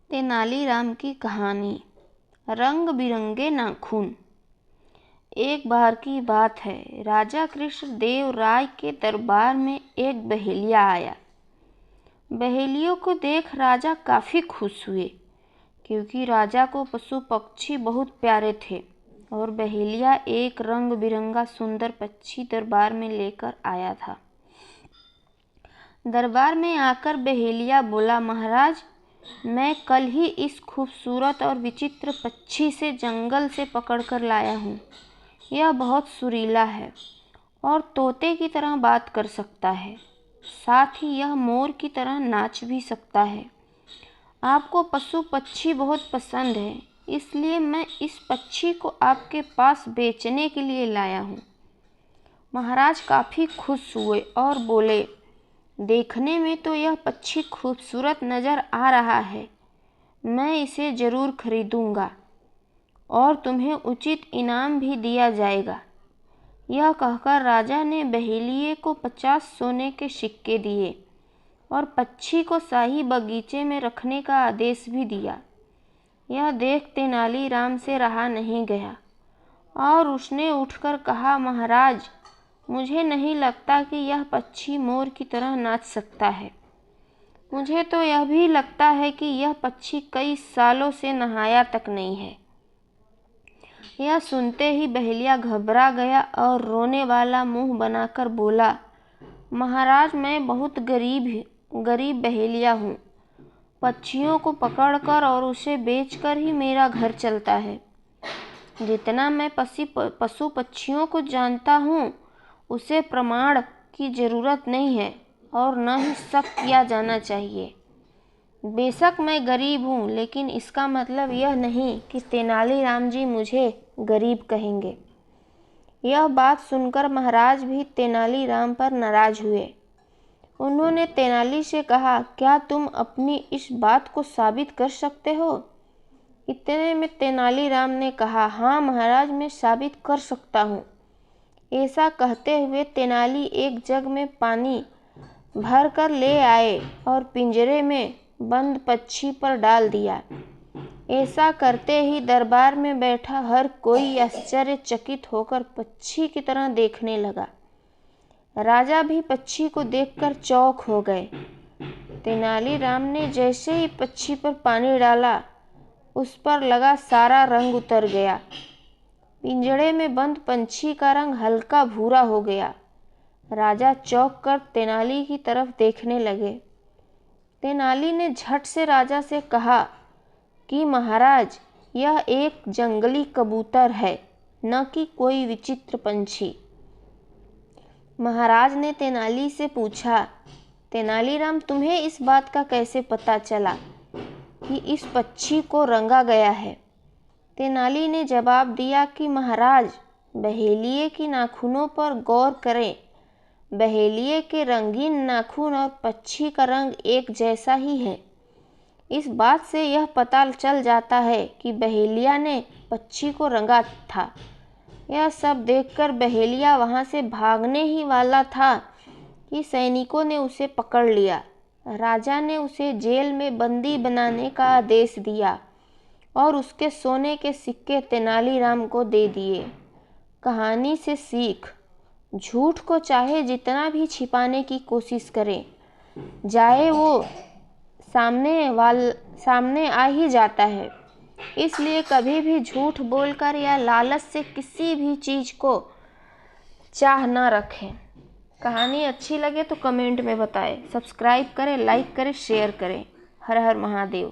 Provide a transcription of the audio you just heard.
तेनालीराम की कहानी। रंग बिरंगे नाखून। एक बार की बात है, राजा कृष्ण देव राय के दरबार में एक बहेलिया आया। बहेलियों को देख राजा काफ़ी खुश हुए, क्योंकि राजा को पशु पक्षी बहुत प्यारे थे और बहेलिया एक रंग बिरंगा सुंदर पक्षी दरबार में लेकर आया था। दरबार में आकर बहेलिया बोला, महाराज, मैं कल ही इस खूबसूरत और विचित्र पक्षी से जंगल से पकड़कर लाया हूँ। यह बहुत सुरीला है और तोते की तरह बात कर सकता है, साथ ही यह मोर की तरह नाच भी सकता है। आपको पशु पक्षी बहुत पसंद है, इसलिए मैं इस पक्षी को आपके पास बेचने के लिए लाया हूँ। महाराज काफ़ी खुश हुए और बोले, देखने में तो यह पक्षी खूबसूरत नज़र आ रहा है, मैं इसे ज़रूर खरीदूंगा और तुम्हें उचित इनाम भी दिया जाएगा। यह कहकर राजा ने बहेलिये को 50 सोने के सिक्के दिए और पक्षी को शाही बगीचे में रखने का आदेश भी दिया। यह देख तेनालीराम से रहा नहीं गया और उसने उठकर कहा, महाराज, मुझे नहीं लगता कि यह पक्षी मोर की तरह नाच सकता है। मुझे तो यह भी लगता है कि यह पक्षी कई सालों से नहाया तक नहीं है। यह सुनते ही बहेलिया घबरा गया और रोने वाला मुंह बनाकर बोला, महाराज, मैं बहुत गरीब बहेलिया हूँ। पक्षियों को पकड़कर और उसे बेचकर ही मेरा घर चलता है। जितना मैं पशु पक्षियों को जानता हूँ, उसे प्रमाण की ज़रूरत नहीं है और न ही शक किया जाना चाहिए। बेशक मैं गरीब हूँ, लेकिन इसका मतलब यह नहीं कि तेनालीराम जी मुझे गरीब कहेंगे। यह बात सुनकर महाराज भी तेनालीराम पर नाराज हुए। उन्होंने तेनाली से कहा, क्या तुम अपनी इस बात को साबित कर सकते हो? इतने में तेनालीराम ने कहा, हाँ महाराज, मैं साबित कर सकता हूँ। ऐसा कहते हुए तेनाली एक जग में पानी भर कर ले आए और पिंजरे में बंद पक्षी पर डाल दिया। ऐसा करते ही दरबार में बैठा हर कोई आश्चर्यचकित होकर पक्षी की तरह देखने लगा। राजा भी पक्षी को देखकर चौंक हो गए। तेनालीराम ने जैसे ही पक्षी पर पानी डाला, उस पर लगा सारा रंग उतर गया। पिंजड़े में बंद पंछी का रंग हल्का भूरा हो गया। राजा चौंक कर तेनाली की तरफ देखने लगे। तेनाली ने झट से राजा से कहा कि महाराज, यह एक जंगली कबूतर है, न कि कोई विचित्र पंछी। महाराज ने तेनाली से पूछा, तेनालीराम, तुम्हें इस बात का कैसे पता चला कि इस पक्षी को रंगा गया है? तेनाली ने जवाब दिया कि महाराज, बहेलिये की नाखूनों पर गौर करें। बहेलिये के रंगीन नाखून और पक्षी का रंग एक जैसा ही है। इस बात से यह पता चल जाता है कि बहेलिया ने पक्षी को रंगा था। यह सब देखकर बहेलिया वहां से भागने ही वाला था कि सैनिकों ने उसे पकड़ लिया। राजा ने उसे जेल में बंदी बनाने का आदेश दिया और उसके सोने के सिक्के तेनालीराम को दे दिए। कहानी से सीख, झूठ को चाहे जितना भी छिपाने की कोशिश करें, जाए वो सामने आ ही जाता है। इसलिए कभी भी झूठ बोलकर या लालच से किसी भी चीज़ को चाह ना रखें। कहानी अच्छी लगे तो कमेंट में बताएं, सब्सक्राइब करें, लाइक करें, शेयर करें। हर हर महादेव।